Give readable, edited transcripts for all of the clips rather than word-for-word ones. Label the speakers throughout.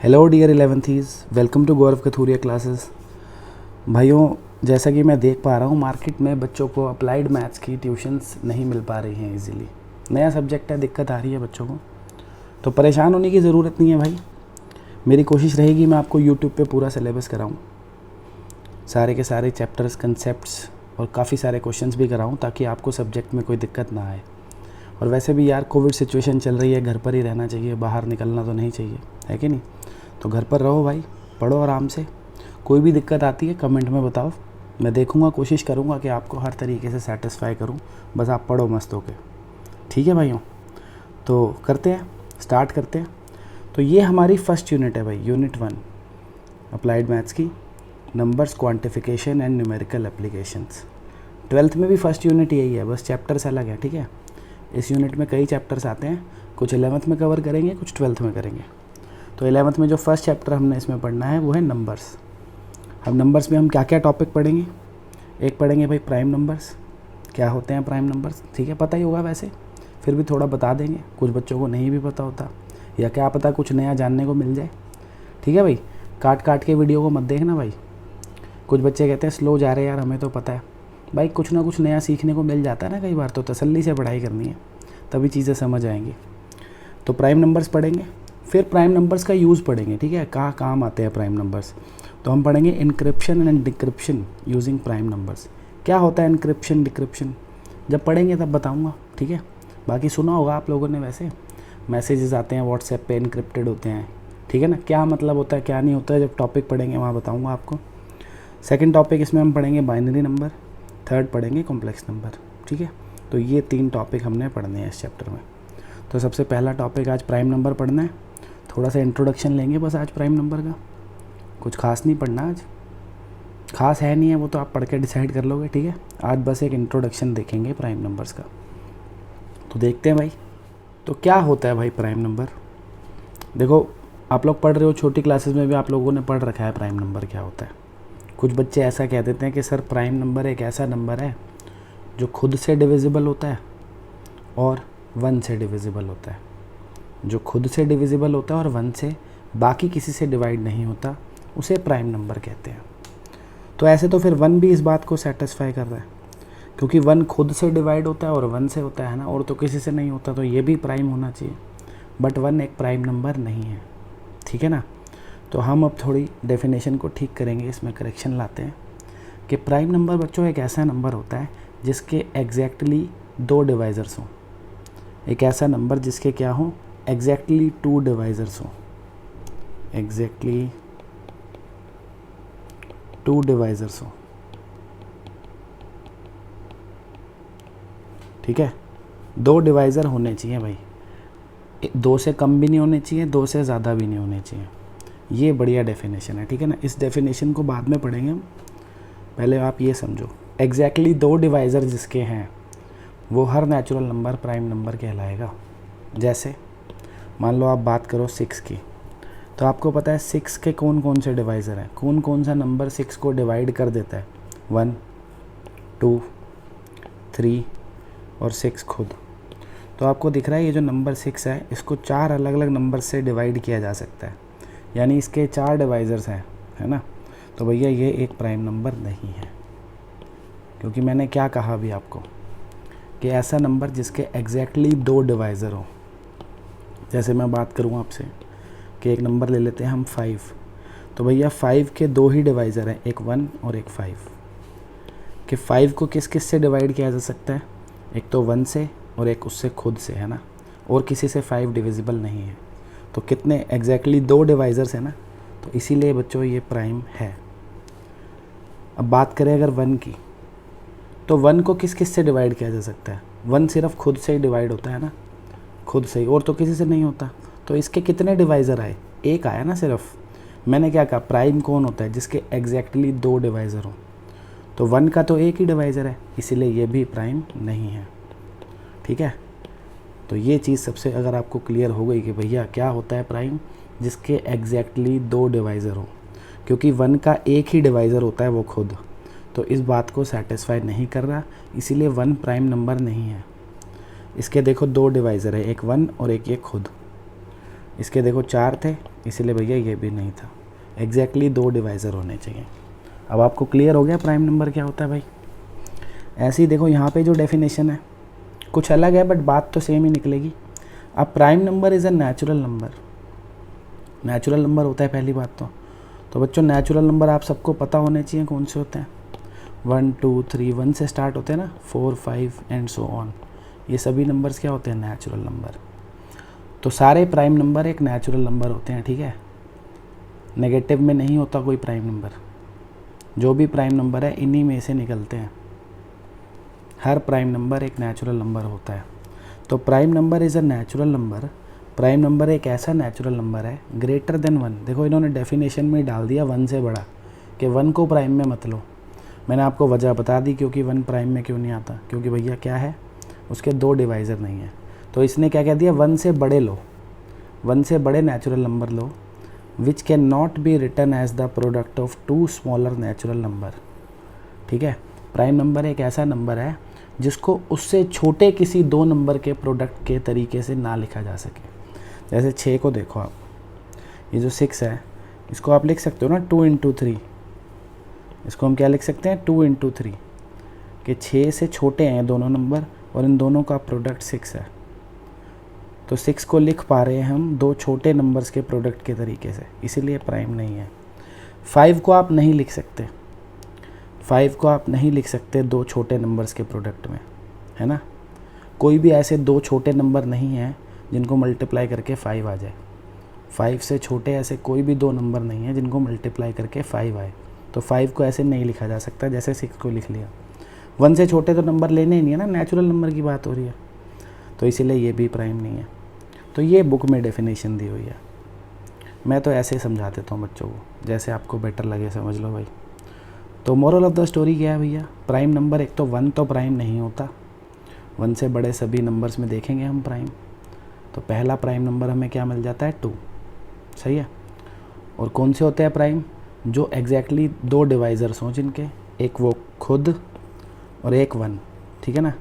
Speaker 1: Hello dear 11th, welcome to Gaurav Kathuria classes. भाइयों, जैसा कि मैं देख पा रहा हूँ मार्केट में बच्चों को अप्लाइड मैथ्स की ट्यूशन्स नहीं मिल पा रही हैं इजीली। नया सब्जेक्ट है, दिक्कत आ रही है बच्चों को, तो परेशान होने की ज़रूरत नहीं है भाई। मेरी कोशिश रहेगी मैं आपको यूट्यूब पे पूरा सिलेबस कराऊँ, सारे के सारे चैप्टर्स, कंसेप्ट्स और काफ़ी सारे क्वेश्चंस भी कराऊँ ताकि आपको सब्जेक्ट में कोई दिक्कत ना आए। और वैसे भी यार कोविड सिचुएशन चल रही है, घर पर ही रहना चाहिए, बाहर निकलना तो नहीं चाहिए, है कि नहीं। तो घर पर रहो भाई, पढ़ो आराम से। कोई भी दिक्कत आती है कमेंट में बताओ, मैं देखूंगा, कोशिश करूंगा कि आपको हर तरीके से सेटिस्फाई करूं। बस आप पढ़ो मस्त होके, ठीक है भाइयों। तो करते हैं, स्टार्ट करते हैं। तो ये हमारी फर्स्ट यूनिट है भाई, यूनिट 1 अप्लाइड मैथ्स की, numbers, quantification and numerical applications. 12th में भी फर्स्ट यूनिट यही है, बस चैप्टर्स अलग है, ठीक है। इस यूनिट में कई चैप्टर्स आते हैं, कुछ 11th में कवर करेंगे, कुछ 12th में करेंगे। तो 11th में जो फर्स्ट चैप्टर हमने इसमें पढ़ना है वो है नंबर्स। अब नंबर्स में हम क्या क्या टॉपिक पढ़ेंगे? एक पढ़ेंगे भाई प्राइम नंबर्स, क्या होते हैं प्राइम नंबर्स, ठीक है, पता ही होगा वैसे, फिर भी थोड़ा बता देंगे, कुछ बच्चों को नहीं भी पता होता, या क्या पता कुछ नया जानने को मिल जाए, ठीक है भाई। काट काट के वीडियो को मत देखना भाई। कुछ बच्चे कहते हैं स्लो जा रहे हैं, यार हमें तो पता है भाई, कुछ ना कुछ नया सीखने को मिल जाता है ना कई बार, तो तसल्ली से पढ़ाई करनी है, तभी चीज़ें समझ आएंगी। तो प्राइम नंबर्स पढ़ेंगे, फिर प्राइम नंबर्स का यूज़ पढ़ेंगे, ठीक है, कहाँ काम आते हैं प्राइम नंबर्स। तो हम पढ़ेंगे encryption and decryption using prime numbers. क्या होता है इनक्रिप्शन डिक्रिप्शन, जब पढ़ेंगे तब बताऊंगा, ठीक है। बाकी सुना होगा आप लोगों ने, वैसे मैसेजेस आते हैं व्हाट्सएप पे, इनक्रिप्टेड होते हैं, ठीक है ना। क्या मतलब होता है क्या नहीं होता है, जब टॉपिक पढ़ेंगे वहाँ बताऊँगा आपको। सेकेंड टॉपिक इसमें हम पढ़ेंगे बाइनरी नंबर, थर्ड पढ़ेंगे कॉम्प्लेक्स नंबर, ठीक है। तो ये 3 टॉपिक हमने पढ़ने हैं इस चैप्टर में। तो सबसे पहला टॉपिक आज प्राइम नंबर पढ़ना है, थोड़ा सा इंट्रोडक्शन लेंगे बस आज प्राइम नंबर का, कुछ खास नहीं पढ़ना आज, खास है नहीं है वो तो आप पढ़ के डिसाइड कर लोगे, ठीक है। आज बस एक इंट्रोडक्शन देखेंगे प्राइम नंबर्स का। तो देखते हैं भाई, तो क्या होता है भाई प्राइम नंबर। देखो आप लोग पढ़ रहे हो, छोटी क्लासेस में भी आप लोगों ने पढ़ रखा है प्राइम नंबर क्या होता है। कुछ बच्चे ऐसा कह देते हैं कि सर प्राइम नंबर एक ऐसा नंबर है जो खुद से डिविजिबल होता है और 1 से डिविजिबल होता है। जो खुद से डिविजिबल होता है और 1 से, बाकी किसी से डिवाइड नहीं होता, उसे प्राइम नंबर कहते हैं। तो ऐसे तो फिर 1 भी इस बात को सेटिस्फाई कर रहा है, क्योंकि 1 खुद से डिवाइड होता है और 1 से होता है ना, और तो किसी से नहीं होता, तो ये भी प्राइम होना चाहिए। बट 1 एक प्राइम नंबर नहीं है, ठीक है ना। तो हम अब थोड़ी डेफिनेशन को ठीक करेंगे, इसमें करेक्शन लाते हैं कि प्राइम नंबर बच्चों एक ऐसा नंबर होता है जिसके एग्जैक्टली 2 डिवाइज़र्स हों। एक ऐसा नंबर जिसके क्या हों, एग्जैक्टली 2 डिवाइज़र्स हों, एग्जैक्टली 2 डिवाइज़र्स हों, ठीक है। 2 डिवाइज़र होने चाहिए भाई, 2 से कम भी नहीं होने चाहिए, 2 से ज़्यादा भी नहीं होने चाहिए। ये बढ़िया डेफिनेशन है, ठीक है ना। इस डेफिनेशन को बाद में पढ़ेंगे हम, पहले आप ये समझो, एग्जैक्टली 2 डिवाइज़र जिसके हैं वो हर नेचुरल नंबर प्राइम नंबर कहलाएगा। जैसे मान लो आप बात करो 6 की, तो आपको पता है 6 के कौन कौन से डिवाइज़र हैं, कौन कौन सा नंबर 6 को डिवाइड कर देता है, 1, 2, 3 और 6 खुद। तो आपको दिख रहा है ये जो नंबर 6 है, इसको 4 अलग अलग नंबर से डिवाइड किया जा सकता है, यानी इसके 4 डिवाइज़र्स हैं, है ना। तो भैया ये एक प्राइम नंबर नहीं है, क्योंकि मैंने क्या कहा अभी आपको कि ऐसा नंबर जिसके एग्जैक्टली 2 डिवाइज़र हो। जैसे मैं बात करूँ आपसे कि एक नंबर ले लेते हैं हम 5, तो भैया 5 के 2 ही डिवाइज़र हैं, एक 1 और एक 5। कि 5 को किस किस से डिवाइड किया जा सकता है, एक तो 1 से और एक उससे खुद से, है ना, और किसी से 5 डिविजिबल नहीं है। तो कितने एग्जैक्टली 2 डिवाइज़र्स हैं ना, तो इसीलिए बच्चों ये प्राइम है। अब बात करें अगर 1 की, तो 1 को किस किस से डिवाइड किया जा सकता है, 1 सिर्फ खुद से ही डिवाइड होता है ना, खुद से ही, और तो किसी से नहीं होता। तो इसके कितने डिवाइज़र आए, एक आया ना सिर्फ। मैंने क्या कहा, प्राइम कौन होता है जिसके एग्जैक्टली 2 डिवाइज़र हों। तो 1 का तो एक ही डिवाइज़र है, इसीलिए ये भी प्राइम नहीं है, ठीक है। तो ये चीज़ सबसे अगर आपको क्लियर हो गई कि भैया क्या होता है प्राइम, जिसके एग्जैक्टली 2 डिवाइज़र हो, क्योंकि 1 का एक ही डिवाइज़र होता है वो खुद, तो इस बात को सेटिस्फाई नहीं कर रहा, इसीलिए 1 प्राइम नंबर नहीं है। इसके देखो 2 डिवाइज़र है, एक 1 और एक ये खुद। इसके देखो 4 थे, इसीलिए भैया ये भी नहीं था। एग्जैक्टली 2 डिवाइज़र होने चाहिए। अब आपको क्लियर हो गया प्राइम नंबर क्या होता है भाई। ऐसे ही देखो यहाँ पे जो डेफिनेशन है कुछ अलग है, बट बात तो सेम ही निकलेगी। अब prime number is a natural number. Natural number होता है पहली बात तो बच्चों नेचुरल नंबर आप सबको पता होने चाहिए कौन से होते हैं। 1 2 3 1 से स्टार्ट होते हैं ना, 4 5 एंड सो ऑन। ये सभी नंबर्स क्या होते हैं, नेचुरल नंबर। तो सारे प्राइम नंबर एक नेचुरल नंबर होते हैं, ठीक है। नेगेटिव में नहीं होता कोई प्राइम नंबर। जो भी प्राइम नंबर है इन्हीं में से निकलते हैं। हर प्राइम नंबर एक नेचुरल नंबर होता है। तो prime number is a natural number. Prime number एक ऐसा नेचुरल नंबर है ग्रेटर देन 1। देखो इन्होंने डेफिनेशन में डाल दिया 1 से बड़ा, कि 1 को प्राइम में मत लो। मैंने आपको वजह बता दी क्योंकि 1 प्राइम में क्यों नहीं आता, क्योंकि भैया क्या है, उसके 2 डिवाइज़र नहीं है। तो इसने क्या कह दिया, 1 से बड़े लो, 1 से बड़े नेचुरल नंबर लो, which can not be written as the product of 2 smaller natural number. ठीक है। प्राइम नंबर एक ऐसा नंबर है जिसको उससे छोटे किसी 2 नंबर के प्रोडक्ट के तरीके से ना लिखा जा सके। जैसे 6 को देखो आप, ये जो 6 है इसको आप लिख सकते हो ना 2 इंटू 3। इसको हम क्या लिख सकते हैं, 2 इंटू 3, कि 6 से छोटे हैं दोनों नंबर और इन दोनों का प्रोडक्ट 6 है। तो 6 को लिख पा रहे हैं हम 2 छोटे नंबर्स के प्रोडक्ट के तरीके से, इसीलिए प्राइम नहीं है। 5 को आप नहीं लिख सकते, 5 को आप नहीं लिख सकते 2 छोटे नंबर्स के प्रोडक्ट में, है ना। कोई भी ऐसे 2 छोटे नंबर नहीं हैं जिनको मल्टीप्लाई करके 5 आ जाए। 5 से छोटे ऐसे कोई भी 2 नंबर नहीं है जिनको मल्टीप्लाई करके 5 आए। तो 5 को ऐसे नहीं लिखा जा सकता जैसे 6 को लिख लिया। 1 से छोटे तो नंबर लेने ही नहीं है ना, नेचुरल नंबर की बात हो रही है, तो इसीलिए ये भी प्राइम नहीं है। तो ये बुक में डेफिनेशन दी हुई है। मैं तो ऐसे ही समझा देता हूँ बच्चों को, जैसे आपको बेटर लगे समझ लो भाई। तो मोरल ऑफ द स्टोरी क्या है भैया, प्राइम नंबर एक तो 1 तो प्राइम नहीं होता। 1 से बड़े सभी नंबर्स में देखेंगे हम प्राइम, तो पहला प्राइम नंबर हमें क्या मिल जाता है, 2। सही है। और कौन से होते हैं प्राइम, जो एग्जैक्टली 2 डिवाइज़र्स हों जिनके, एक वो खुद और एक 1। ठीक है ना।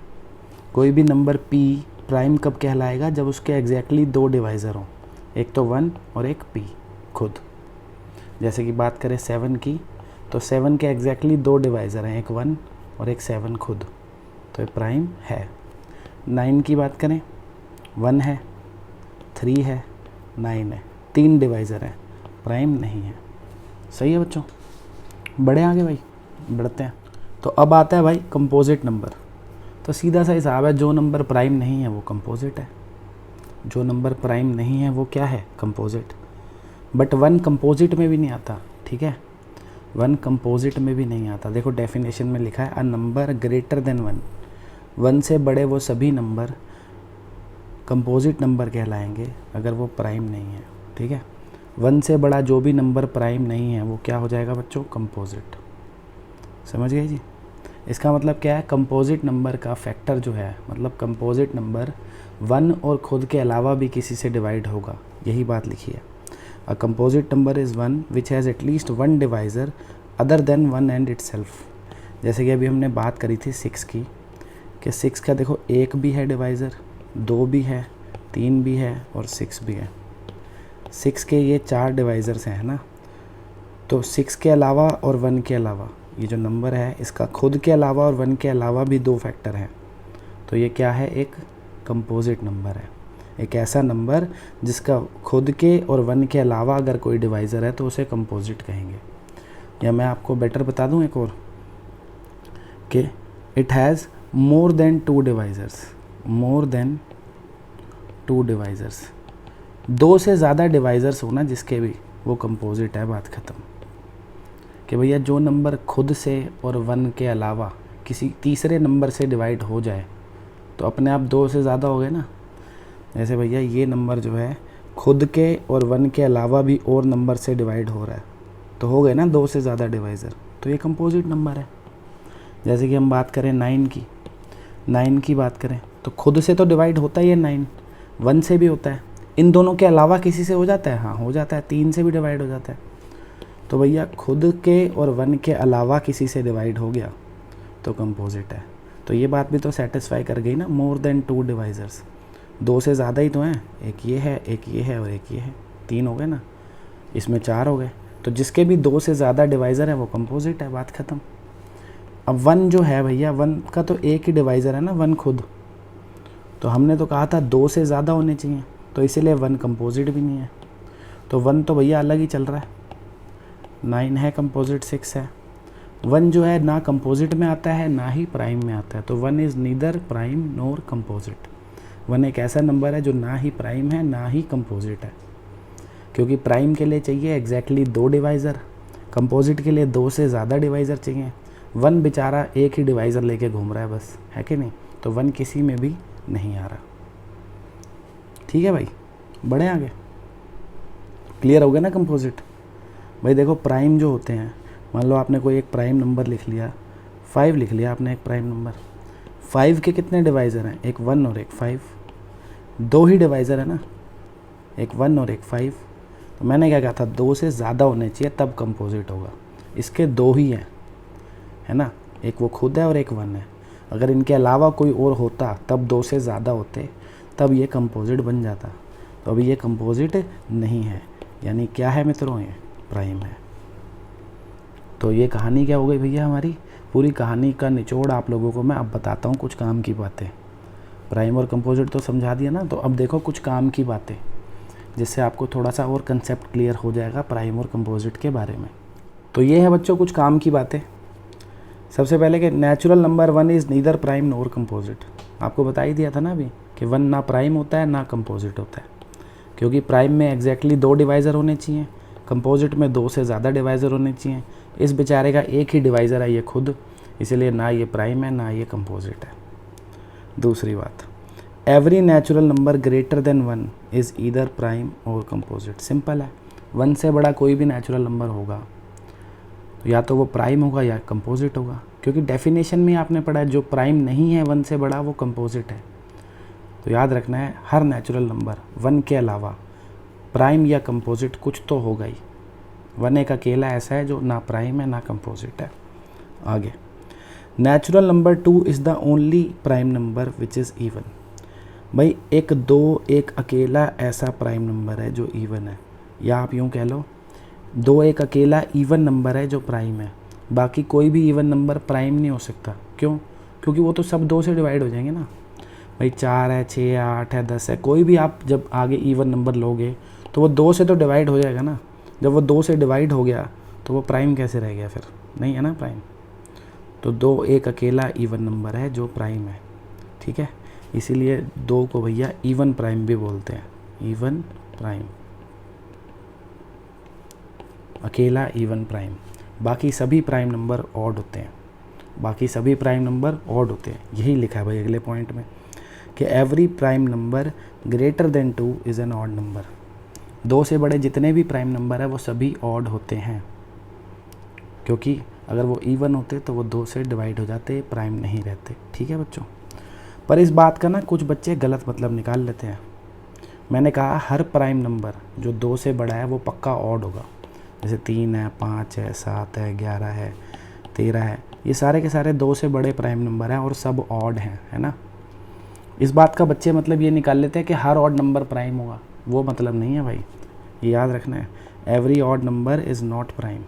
Speaker 1: कोई भी नंबर p प्राइम कब कहलाएगा, जब उसके एग्जैक्टली 2 डिवाइज़र हों, एक तो 1 और एक p खुद। जैसे कि बात करें 7 की, तो 7 के एग्जैक्टली 2 डिवाइज़र हैं, एक 1 और एक 7 खुद, तो ये प्राइम है। 9 की बात करें, 1 है, 3 है, 9 है, 3 डिवाइज़र हैं, प्राइम नहीं है। सही है बच्चों, बढ़े आगे भाई, बढ़ते हैं। तो अब आता है भाई कंपोजिट नंबर। तो सीधा सा हिसाब है, जो नंबर प्राइम नहीं है वो कंपोजिट है। जो नंबर प्राइम नहीं है वो क्या है, कंपोजिट। बट 1 कंपोजिट में भी नहीं आता, ठीक है। 1 कंपोजिट में भी नहीं आता। देखो डेफिनेशन में लिखा है, अ नंबर ग्रेटर देन 1। 1 से बड़े वो सभी नंबर कंपोजिट नंबर कहलाएंगे अगर वो प्राइम नहीं है, ठीक है। 1 से बड़ा जो भी नंबर प्राइम नहीं है वो क्या हो जाएगा बच्चों, कंपोजिट। समझ गए जी। इसका मतलब क्या है, कंपोजिट नंबर का फैक्टर जो है, मतलब कंपोजिट नंबर 1 और खुद के अलावा भी किसी से डिवाइड होगा, यही बात लिखी है। A composite number is 1 which has at least 1 divisor other than 1 and itself. जैसे कि अभी हमने बात करी थी 6 की, कि 6 का देखो 1 भी है डिवाइज़र, 2 भी है, 3 भी है और 6 भी है। 6 के ये 4 डिवाइज़र्स हैं, है ना। तो 6 के अलावा और 1 के अलावा ये जो नंबर है, इसका खुद के अलावा और 1 के अलावा भी 2 फैक्टर हैं। तो ये क्या है, एक कंपोजिट नंबर है। एक ऐसा नंबर जिसका खुद के और 1 के अलावा अगर कोई डिवाइज़र है तो उसे कंपोजिट कहेंगे। या मैं आपको बेटर बता दूं एक और, कि it has more than 2 divisors. More than 2 divisors, 2 से ज़्यादा डिवाइज़र्स होना जिसके भी, वो कंपोजिट है, बात ख़त्म। कि भैया जो नंबर खुद से और 1 के अलावा किसी तीसरे नंबर से डिवाइड हो जाए तो अपने आप 2 से ज़्यादा हो गए ना। जैसे भैया ये नंबर जो है खुद के और 1 के अलावा भी और नंबर से डिवाइड हो रहा है, तो हो गए ना 2 से ज़्यादा डिवाइज़र, तो ये कंपोजिट नंबर है। जैसे कि हम बात करें 9 की बात करें, तो खुद से तो डिवाइड होता ही है 9, 1 से भी होता है, इन दोनों के अलावा किसी से हो जाता है, हाँ हो जाता है, 3 से भी डिवाइड हो जाता है। तो भैया खुद के और 1 के अलावा किसी से डिवाइड हो गया तो कंपोजिट है। तो ये बात भी तो सेटिस्फाई कर गई ना, मोर देन 2 डिवाइज़र्स। 2 से ज़्यादा ही तो हैं, एक ये है, एक ये है और एक ये है, 3 हो गए ना, इसमें 4 हो गए। तो जिसके भी 2 से ज़्यादा डिवाइज़र है वो कंपोजिट है, बात ख़त्म। अब 1 जो है भैया, 1 का तो एक ही डिवाइज़र है ना, 1 खुद। तो हमने तो कहा था 2 से ज़्यादा होने चाहिए, तो इसीलिए 1 कंपोजिट भी नहीं है। तो 1 तो भैया अलग ही चल रहा है, 9 है कंपोजिट, 6 है। 1 जो है ना कंपोजिट में आता है ना ही प्राइम में आता है, तो 1 is neither prime NOR composite. 1 एक ऐसा नंबर है जो ना ही प्राइम है ना ही कंपोजिट है, क्योंकि प्राइम के लिए चाहिए एग्जैक्टली 2 डिवाइज़र, कंपोजिट के लिए 2 से ज़्यादा डिवाइज़र चाहिए। 1 बेचारा एक ही डिवाइज़र लेके घूम रहा है बस, है कि नहीं? तो 1 किसी में भी नहीं आ रहा। ठीक है भाई, बढ़े आगे, क्लियर हो गया ना कंपोजिट? भाई देखो, प्राइम जो होते हैं, मान लो आपने कोई एक प्राइम नंबर लिख लिया, 5 लिख लिया आपने एक प्राइम नंबर। 5 के कितने डिवाइज़र हैं? एक 1 और एक 5, 2 ही डिवाइज़र है ना, एक 1 और एक 5। तो मैंने क्या कहा था, 2 से ज़्यादा होने चाहिए तब कंपोजिट होगा। इसके 2 ही हैं, है ना, एक वो खुद है और एक 1 है। अगर इनके अलावा कोई और होता तब 2 से ज़्यादा होते, तब ये कंपोजिट बन जाता। तो अभी ये कंपोजिट नहीं है, यानी क्या है मित्रों? ये प्राइम है। तो ये कहानी क्या हो गई भैया हमारी? पूरी कहानी का निचोड़ आप लोगों को मैं अब बताता हूँ, कुछ काम की बातें। प्राइम और कंपोजिट तो समझा दिया ना, तो अब देखो कुछ काम की बातें, जिससे आपको थोड़ा सा और कंसेप्ट क्लियर हो जाएगा प्राइम और कंपोजिट के बारे में। तो ये है बच्चों कुछ काम की बातें। सबसे पहले कि natural number 1 is neither prime NOR composite. आपको बता ही दिया था ना अभी कि 1 ना प्राइम होता है ना कंपोजिट होता है, क्योंकि प्राइम में एग्जैक्टली 2 डिवाइज़र होने चाहिए, कंपोजिट में 2 से ज़्यादा डिवाइज़र होने चाहिए। इस बेचारे का एक ही डिवाइज़र है ये खुद, इसीलिए ना ये प्राइम है ना ये कंपोजिट है। दूसरी बात, every natural number greater than 1 is either prime और कंपोजिट। सिंपल है, 1 से बड़ा कोई भी नेचुरल नंबर होगा तो या तो वो प्राइम होगा या कंपोजिट होगा, क्योंकि डेफिनेशन में आपने पढ़ा है जो प्राइम नहीं है 1 से बड़ा वो कंपोजिट है। तो याद रखना है, हर नेचुरल नंबर 1 के अलावा प्राइम या कंपोजिट कुछ तो होगा ही। 1 एक अकेला ऐसा है जो ना प्राइम है ना कंपोजिट है। आगे, natural number 2 is the only prime number which is even. भाई एक 2 एक अकेला ऐसा प्राइम नंबर है जो इवन है, या आप यूँ कह लो 2 एक अकेला इवन नंबर है जो प्राइम है। बाकी कोई भी इवन नंबर प्राइम नहीं हो सकता। क्यों? क्योंकि वो तो सब 2 से डिवाइड हो जाएंगे ना। भाई 4 है, 6 है, 8 है, 10 है, कोई भी आप जब आगे इवन नंबर लोगे तो वो 2 से तो डिवाइड हो जाएगा ना। जब वो 2 से डिवाइड हो गया तो वो प्राइम कैसे रह गया? फिर नहीं है ना प्राइम। तो 2 एक अकेला इवन नंबर है जो प्राइम है। ठीक है, इसीलिए 2 को भैया इवन प्राइम भी बोलते हैं। इवन प्राइम, अकेला इवन प्राइम। बाकी सभी प्राइम नंबर ऑड होते हैं, बाकी सभी प्राइम नंबर ऑड होते हैं। यही लिखा है भाई अगले पॉइंट में कि every prime number greater than 2 is an odd number. 2 से बड़े जितने भी प्राइम नंबर है वो सभी ऑड होते हैं, क्योंकि अगर वो इवन होते तो वो 2 से डिवाइड हो जाते, प्राइम नहीं रहते। ठीक है बच्चों, पर इस बात का ना कुछ बच्चे गलत मतलब निकाल लेते हैं। मैंने कहा हर प्राइम नंबर जो 2 से बड़ा है वो पक्का ऑड होगा। जैसे 3 है, 5 है, 7 है, 11 है, 13 है, ये सारे के सारे 2 से बड़े प्राइम नंबर हैं और सब ऑड हैं, है ना। इस बात का बच्चे मतलब ये निकाल लेते हैं कि हर ऑड नंबर प्राइम होगा, वो मतलब नहीं है भाई, ये याद रखना है। Every odd number is not prime.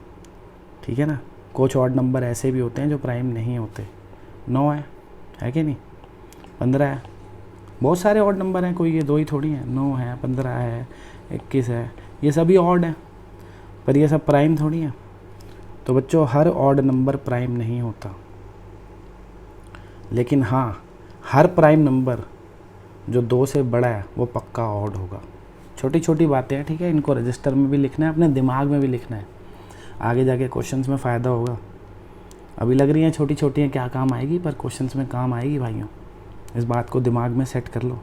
Speaker 1: ठीक है ना, कुछ ऑड नंबर ऐसे भी होते हैं जो प्राइम नहीं होते। 9 है कि नहीं, 15 है, बहुत सारे ऑड नंबर हैं, कोई ये 2 ही थोड़ी हैं। 9 है, 15 है, 21 है, ये सभी ऑड हैं, पर ये सब प्राइम थोड़ी हैं। तो बच्चों हर ऑड नंबर प्राइम नहीं होता, लेकिन हाँ हर प्राइम नंबर जो 2 से बड़ा है वो पक्का ऑड होगा। छोटी छोटी बातें हैं, ठीक है, इनको रजिस्टर में भी लिखना है, अपने दिमाग में भी लिखना है, आगे जाके क्वेश्चंस में फ़ायदा होगा। अभी लग रही हैं छोटी छोटी हैं, क्या काम आएगी, पर क्वेश्चंस में काम आएगी भाइयों। इस बात को दिमाग में सेट कर लो।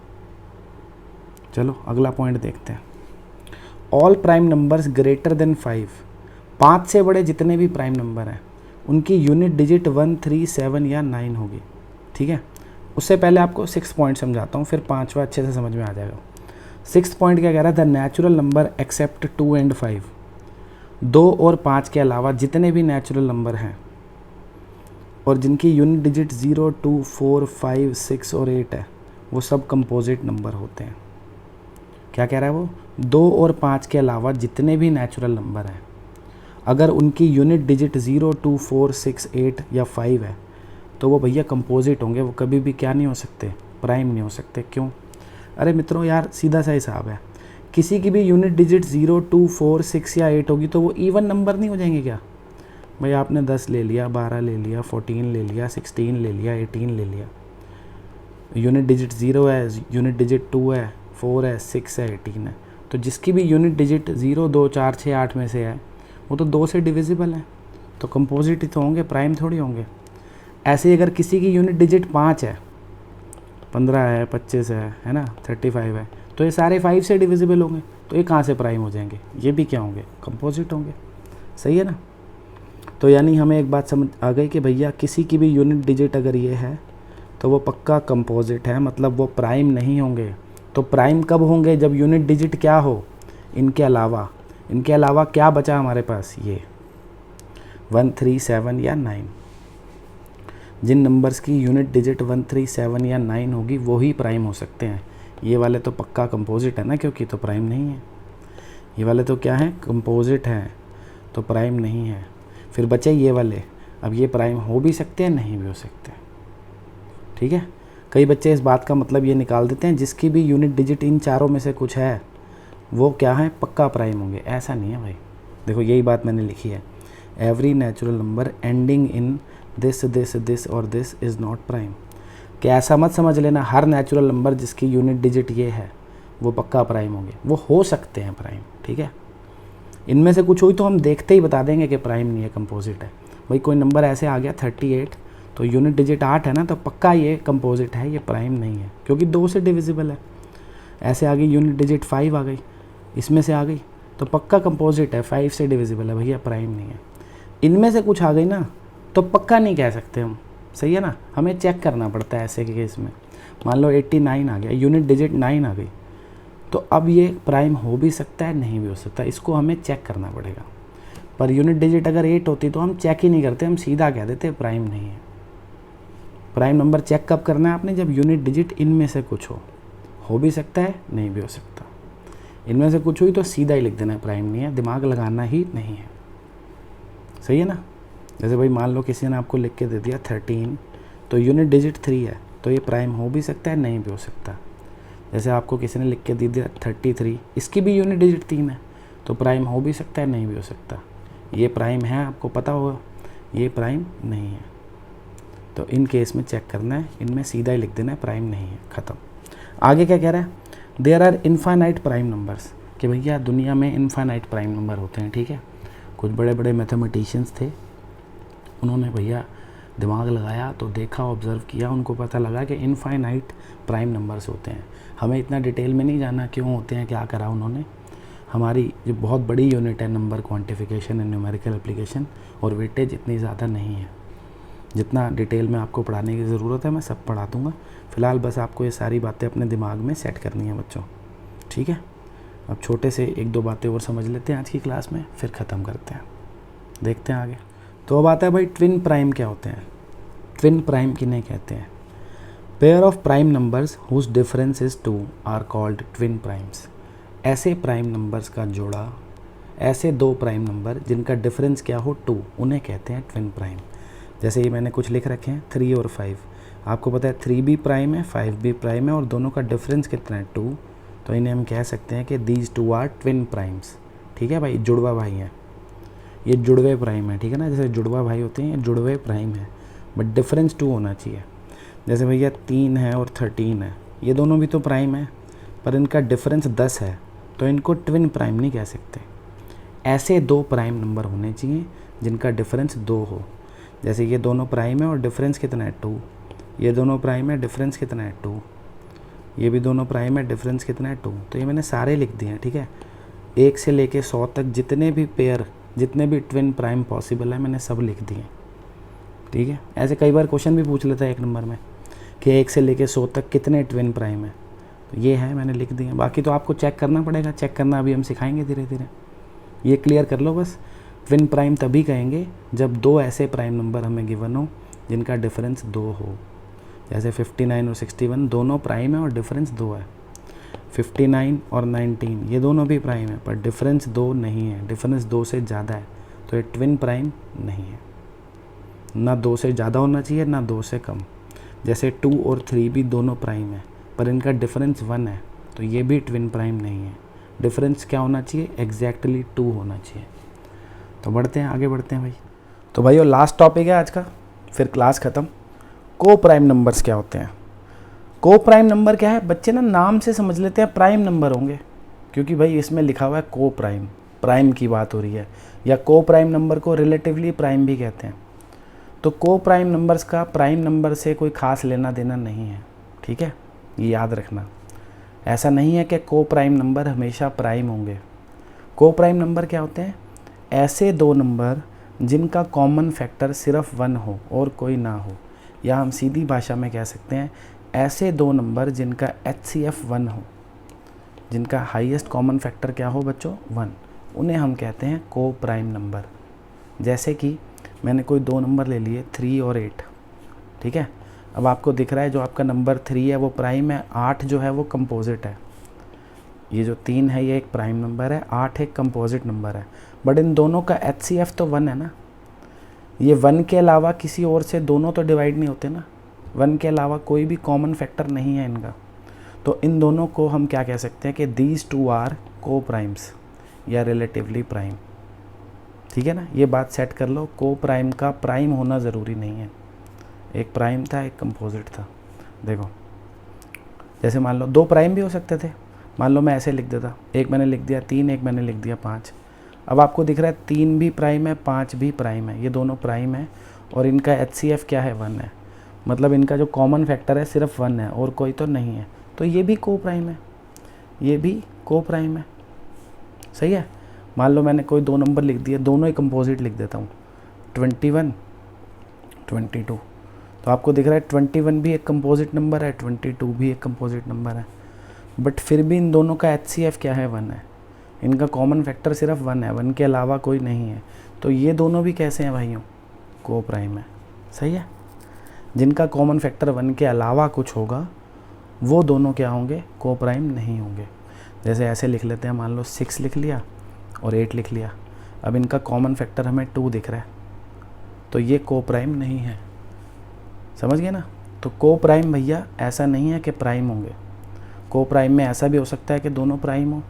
Speaker 1: चलो अगला पॉइंट देखते हैं। All prime numbers greater than 5, 5 से बड़े जितने भी प्राइम नंबर हैं उनकी यूनिट डिजिट 1, 3, 7 या 9 होगी। ठीक है, उससे पहले आपको 6 पॉइंट समझाता हूँ, फिर 5वां अच्छे से समझ में आ जाएगा। 6 पॉइंट क्या कह रहा है? The natural number except 2 and 5, 2 और 5 के अलावा जितने भी नेचुरल नंबर हैं और जिनकी यूनिट डिजिट 0, 2, 4, 5, 6 और 8 है, वो सब कंपोजिट नंबर होते हैं। क्या कह रहा है वो? 2 और 5 के अलावा जितने भी नेचुरल नंबर हैं, अगर उनकी यूनिट डिजिट 0, 2, 4, 6, 8 या 5 है तो वो भैया कंपोजिट होंगे। वो कभी भी क्या नहीं हो सकते? प्राइम नहीं हो सकते। क्यों? अरे मित्रों यार, सीधा सा हिसाब है। किसी की भी यूनिट डिजिट 0, 2, 4, 6 या 8 होगी तो वो इवन नंबर नहीं हो जाएंगे क्या? भाई आपने 10 ले लिया, 12 ले लिया, 14 ले लिया, 16 ले लिया, 18 ले लिया, यूनिट डिजिट 0 है, यूनिट डिजिट 2 है, 4 है, 6 है, 18 है, तो जिसकी भी यूनिट डिजिट 0, 2, 4, 6, 8 में से है वो तो 2 से डिविजिबल है, तो कंपोजिट ही तो होंगे, प्राइम थोड़ी होंगे। ऐसे ही अगर किसी की यूनिट डिजिट 5 है, 15 है, 25 है ना, 35 है, तो ये सारे 5 से डिविजिबल होंगे, तो ये कहाँ से प्राइम हो जाएंगे? ये भी क्या होंगे? कंपोजिट होंगे। सही है ना? तो यानी हमें एक बात समझ आ गई कि भैया किसी की भी यूनिट डिजिट अगर ये है तो वो पक्का कंपोजिट है, मतलब वो प्राइम नहीं होंगे। तो प्राइम कब होंगे? जब यूनिट डिजिट क्या हो? इनके अलावा क्या बचा हमारे पास? ये 1, 3, 7 या 9। जिन नंबर्स की यूनिट डिजिट 1, 3, 7 या 9 होगी वो ही प्राइम हो सकते हैं। ये वाले तो पक्का कंपोजिट है ना, क्योंकि तो प्राइम नहीं है। ये वाले तो क्या है? कंपोजिट हैं, तो प्राइम नहीं है। फिर बचे ये वाले, अब ये प्राइम हो भी सकते हैं, नहीं भी हो सकते। ठीक है? कई बच्चे इस बात का मतलब ये निकाल देते हैं जिसकी भी यूनिट डिजिट इन चारों में से कुछ है वो क्या है? पक्का प्राइम होंगे। ऐसा नहीं है भाई। देखो यही बात मैंने लिखी है, every natural number ending in this और दिस इज़ नॉट प्राइम। कि ऐसा मत समझ लेना हर नेचुरल नंबर जिसकी यूनिट डिजिट ये है वो पक्का प्राइम होंगे। वो हो सकते हैं प्राइम, ठीक है? इनमें से कुछ हुई तो हम देखते ही बता देंगे कि प्राइम नहीं है, कंपोजिट है। भाई कोई नंबर ऐसे आ गया 38, तो यूनिट डिजिट 8 है ना, तो पक्का ये कंपोजिट है, ये प्राइम नहीं है, क्योंकि 2 से डिविजिबल है। ऐसे आ गई यूनिट डिजिट 5 आ गई, इसमें से आ गई, तो पक्का कंपोजिट है, 5 से डिविजिबल है, भैया प्राइम नहीं है। इनमें से कुछ आ गई ना तो पक्का नहीं कह सकते हम। सही है ना? हमें चेक करना पड़ता है ऐसे के केस में। मान लो 89 आ गया, यूनिट डिजिट 9 आ गई, तो अब ये प्राइम हो भी सकता है, नहीं भी हो सकता, इसको हमें चेक करना पड़ेगा। पर यूनिट डिजिट अगर 8 होती तो हम चेक ही नहीं करते, हम सीधा कह देते प्राइम नहीं है। प्राइम नंबर चेक कब करना है आपने? जब यूनिट डिजिट इनमें से कुछ हो भी सकता है, नहीं भी हो सकता। इनमें से कुछ हुई तो सीधा ही लिख देना है प्राइम नहीं है, दिमाग लगाना ही नहीं है। सही है ना? जैसे भाई मान लो किसी ने आपको लिख के दे दिया 13, तो यूनिट डिजिट 3 है, तो ये प्राइम हो भी सकता है, नहीं भी हो सकता। जैसे आपको किसी ने लिख के दे दिया 33, इसकी भी यूनिट डिजिट 3 है, तो प्राइम हो भी सकता है, नहीं भी हो सकता। ये प्राइम है, आपको पता होगा, ये प्राइम नहीं है। तो इन केस में चेक करना है, इनमें सीधा ही लिख देना है प्राइम नहीं है, ख़त्म। आगे क्या कह रहा है? There are infinite prime numbers, कि भैया दुनिया में इनफाइनाइट प्राइम नंबर होते हैं। ठीक है? कुछ बड़े बड़े मैथमेटिशियंस थे, उन्होंने भैया दिमाग लगाया तो देखा, ऑब्ज़र्व किया, उनको पता लगा कि इनफाइनाइट प्राइम नंबर्स होते हैं। हमें इतना डिटेल में नहीं जाना क्यों होते हैं, क्या करा उन्होंने। हमारी जो बहुत बड़ी यूनिट है number quantification and numerical application, और वेटेज इतनी ज़्यादा नहीं है जितना डिटेल में आपको पढ़ाने की ज़रूरत है। मैं सब पढ़ा दूँगा, फ़िलहाल बस आपको ये सारी बातें अपने दिमाग में सेट करनी है बच्चों। ठीक है? अब छोटे से 1-2 बातें और समझ लेते हैं आज की क्लास में, फिर ख़त्म करते हैं, देखते हैं आगे। तो अब आता है भाई ट्विन प्राइम क्या होते हैं। ट्विन प्राइम किन्हें कहते हैं? Pair of prime numbers whose difference is 2 are called twin primes. ऐसे प्राइम नंबर्स का जोड़ा, ऐसे 2 प्राइम नंबर जिनका डिफरेंस क्या हो 2, उन्हें कहते हैं ट्विन प्राइम। जैसे ये मैंने कुछ लिख रखे हैं 3 और 5, आपको पता है 3 भी प्राइम है, 5 भी प्राइम है, और दोनों का डिफरेंस कितना है 2, तो इन्हें हम कह सकते हैं कि दीज 2 आर ट्विन प्राइम्स। ठीक है भाई? जुड़वा भाई हैं, ये जुड़वे प्राइम है। ठीक है ना? जैसे जुड़वा भाई होते हैं, ये जुड़वे प्राइम है, बट डिफरेंस 2 होना चाहिए। जैसे भैया 3 है और 13 है, ये दोनों भी तो प्राइम है, पर इनका डिफरेंस 10 है, तो इनको ट्विन प्राइम नहीं कह सकते। ऐसे 2 प्राइम नंबर होने चाहिए जिनका डिफरेंस 2 हो। जैसे ये दोनों प्राइम है और डिफरेंस कितना है 2, ये दोनों प्राइम है, डिफरेंस कितना है 2, ये भी दोनों प्राइम है, डिफरेंस कितना है 2। तो ये मैंने सारे लिख दिए हैं। ठीक है? 1 से लेके 100 तक जितने भी पेयर, जितने भी ट्विन प्राइम पॉसिबल है, मैंने सब लिख दिए। ठीक है? ऐसे कई बार क्वेश्चन भी पूछ लेता है 1 नंबर में कि 1 से लेके 100 तक कितने ट्विन प्राइम है, तो ये है, मैंने लिख दिए। बाकी तो आपको चेक करना पड़ेगा, चेक करना अभी हम सिखाएंगे धीरे धीरे। ये क्लियर कर लो बस। ट्विन प्राइम तभी कहेंगे जब 2 ऐसे प्राइम नंबर हमें गिवन हो जिनका डिफरेंस 2 हो। जैसे 59 और 61 दोनों प्राइम है और डिफरेंस 2 है। 59 और 19 ये दोनों भी प्राइम है पर डिफरेंस 2 नहीं है, डिफरेंस 2 से ज़्यादा है, तो ये ट्विन प्राइम नहीं है। ना 2 से ज़्यादा होना चाहिए ना 2 से कम। जैसे 2 और 3 भी दोनों प्राइम है पर इनका डिफरेंस 1 है, तो ये भी ट्विन प्राइम नहीं है। डिफरेंस क्या होना चाहिए? एग्जैक्टली 2 होना चाहिए। तो बढ़ते हैं, आगे बढ़ते हैं भाई। तो भाई वो लास्ट टॉपिक है आज का, फिर क्लास ख़त्म। को प्राइम नंबर्स क्या होते हैं? को प्राइम नंबर क्या है? बच्चे ना नाम से समझ लेते हैं प्राइम नंबर होंगे, क्योंकि भाई इसमें लिखा हुआ है को प्राइम, प्राइम की बात हो रही है, या को प्राइम नंबर को रिलेटिवली प्राइम भी कहते हैं। तो को प्राइम नंबर्स का प्राइम नंबर से कोई ख़ास लेना देना नहीं है, ठीक है, ये याद रखना। ऐसा नहीं है कि को प्राइम नंबर हमेशा प्राइम होंगे। को प्राइम नंबर क्या होते हैं? ऐसे दो नंबर जिनका कॉमन फैक्टर सिर्फ 1 हो और कोई ना हो, या हम सीधी भाषा में कह सकते हैं ऐसे दो नंबर जिनका HCF 1 हो, जिनका हाईएस्ट कॉमन फैक्टर क्या हो बच्चों? 1, उन्हें हम कहते हैं को प्राइम नंबर। जैसे कि मैंने कोई दो नंबर ले लिए 3 और 8, ठीक है। अब आपको दिख रहा है जो आपका नंबर 3 है वो प्राइम है, 8 जो है वो कंपोजिट है। ये जो 3 है ये एक प्राइम नंबर है, 8 एक कंपोजिट नंबर है, बट इन दोनों का HCF तो 1 है ना। ये 1 के अलावा किसी और से दोनों तो डिवाइड नहीं होते ना, 1 के अलावा कोई भी कॉमन फैक्टर नहीं है इनका। तो इन दोनों को हम क्या कह सकते हैं कि दीज टू आर को प्राइम्स या रिलेटिवली प्राइम, ठीक है ना। ये बात सेट कर लो, को प्राइम का प्राइम होना ज़रूरी नहीं है। एक प्राइम था एक कंपोजिट था। देखो जैसे मान लो 2 प्राइम भी हो सकते थे, मान लो मैं ऐसे लिख देता, एक मैंने लिख दिया 3, एक मैंने लिख दिया 5। अब आपको दिख रहा है 3 भी प्राइम है 5 भी प्राइम है, ये दोनों प्राइम है और इनका HCF क्या है? 1 है। मतलब इनका जो कॉमन फैक्टर है सिर्फ 1 है और कोई तो नहीं है, तो ये भी को प्राइम है, ये भी को प्राइम है, सही है। मान लो मैंने कोई 2 नंबर लिख दिए, दोनों ही कंपोजिट लिख देता हूँ, 21 22। तो आपको दिख रहा है 21 भी एक कंपोजिट नंबर है, 22 भी एक कंपोजिट नंबर है, बट फिर भी इन दोनों का HCF क्या है? 1 है। इनका कॉमन फैक्टर सिर्फ 1 है, 1 के अलावा कोई नहीं है, तो ये दोनों भी कैसे हैं भाइयों? को प्राइम है, सही है। जिनका कॉमन फैक्टर 1 के अलावा कुछ होगा वो दोनों क्या होंगे? को प्राइम नहीं होंगे। जैसे ऐसे लिख लेते हैं, मान लो 6 लिख लिया और 8 लिख लिया। अब इनका कॉमन फैक्टर हमें 2 दिख रहा है, तो ये को प्राइम नहीं है, समझ गए ना। तो को प्राइम भैया ऐसा नहीं है कि प्राइम होंगे। को प्राइम में ऐसा भी हो सकता है कि दोनों प्राइम हो,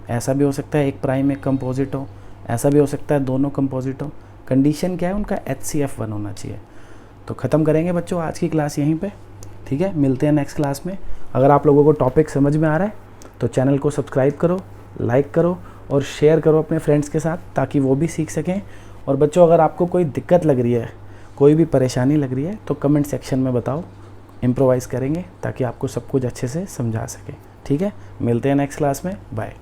Speaker 1: ऐसा भी हो सकता है एक प्राइम एक कंपोजिट हो, ऐसा भी हो सकता है दोनों कंपोजिट हो। कंडीशन क्या है? उनका HCF 1 होना चाहिए। तो ख़त्म करेंगे बच्चों आज की क्लास यहीं पे, ठीक है। मिलते हैं नेक्स्ट क्लास में। अगर आप लोगों को टॉपिक समझ में आ रहा है तो चैनल को सब्सक्राइब करो, लाइक करो और शेयर करो अपने फ्रेंड्स के साथ, ताकि वो भी सीख सकें। और बच्चों अगर आपको कोई दिक्कत लग रही है, कोई भी परेशानी लग रही है, तो कमेंट सेक्शन में बताओ, इम्प्रोवाइज़ करेंगे ताकि आपको सब कुछ अच्छे से समझा सके, ठीक है। मिलते हैं नेक्स्ट क्लास में, बाय।